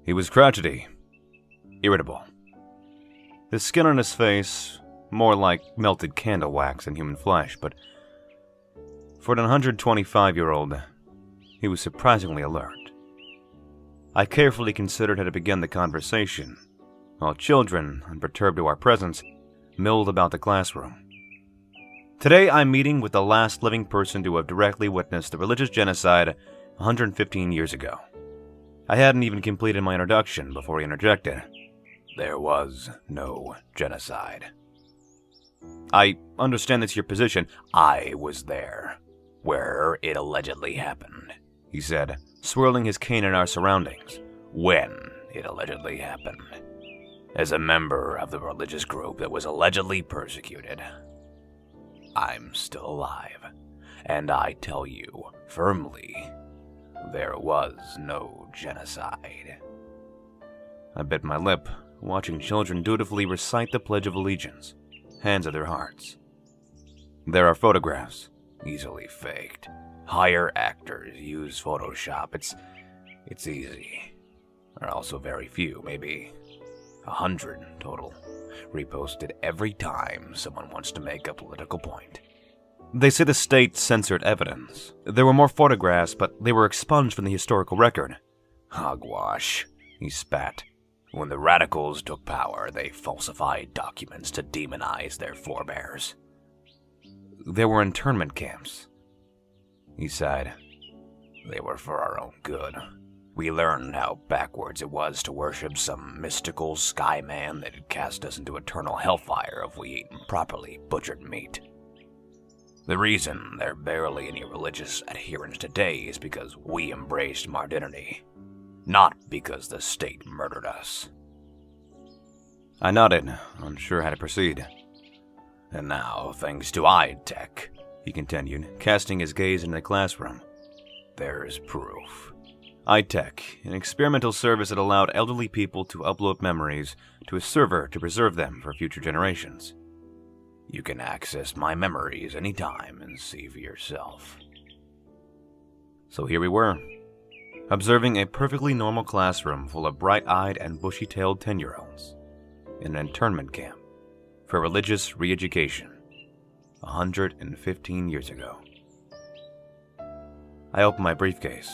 He was crotchety, irritable. His skin on his face, more like melted candle wax than human flesh, but for an 125-year-old, he was surprisingly alert. I carefully considered how to begin the conversation, while children, unperturbed to our presence, milled about the classroom. Today I'm meeting with the last living person to have directly witnessed the religious genocide 115 years ago. I hadn't even completed my introduction before he interjected. There was no genocide. I understand that's your position. I was there, where it allegedly happened, he said, swirling his cane in our surroundings. When it allegedly happened. As a member of the religious group that was allegedly persecuted. I'm still alive, and I tell you firmly, there was no genocide. I bit my lip, watching children dutifully recite the Pledge of Allegiance, hands at their hearts. There are photographs, easily faked. Hire actors use Photoshop. It's easy. There are also very few, maybe 100 total, reposted every time someone wants to make a political point. They say the state censored evidence. There were more photographs, but they were expunged from the historical record. Hogwash, he spat. When the radicals took power, they falsified documents to demonize their forebears. There were internment camps, he sighed. They were for our own good. We learned how backwards it was to worship some mystical sky man that had cast us into eternal hellfire if we ate improperly butchered meat. The reason there are barely any religious adherents today is because we embraced modernity, not because the state murdered us. I nodded, unsure how to proceed. And now, thanks to iTech, he continued, casting his gaze into the classroom, there's proof. iTech, an experimental service that allowed elderly people to upload memories to a server to preserve them for future generations. You can access my memories anytime and see for yourself. So here we were, observing a perfectly normal classroom full of bright-eyed and bushy-tailed 10-year-olds in an internment camp for religious re-education 115 years ago. I opened my briefcase.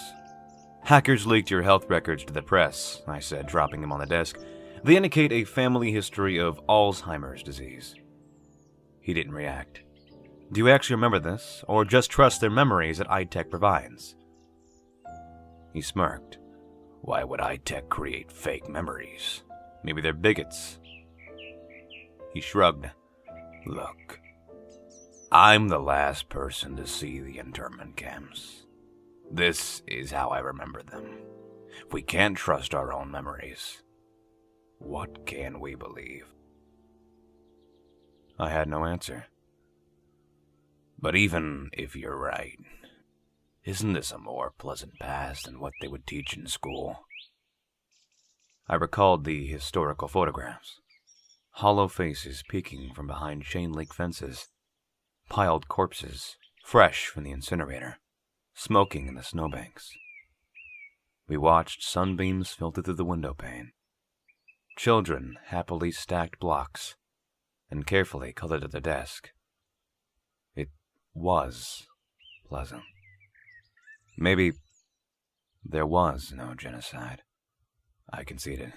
Hackers leaked your health records to the press, I said, dropping them on the desk. They indicate a family history of Alzheimer's disease. He didn't react. Do you actually remember this, or just trust their memories that iTech provides? He smirked. Why would iTech create fake memories? Maybe they're bigots. He shrugged. Look, I'm the last person to see the internment camps. This is how I remember them. If we can't trust our own memories, what can we believe? I had no answer. But even if you're right, isn't this a more pleasant past than what they would teach in school? I recalled the historical photographs. Hollow faces peeking from behind chain-link fences. Piled corpses, fresh from the incinerator, smoking in the snowbanks. We watched sunbeams filter through the window pane. Children happily stacked blocks and carefully colored at the desk. It was pleasant. Maybe there was no genocide, I conceded.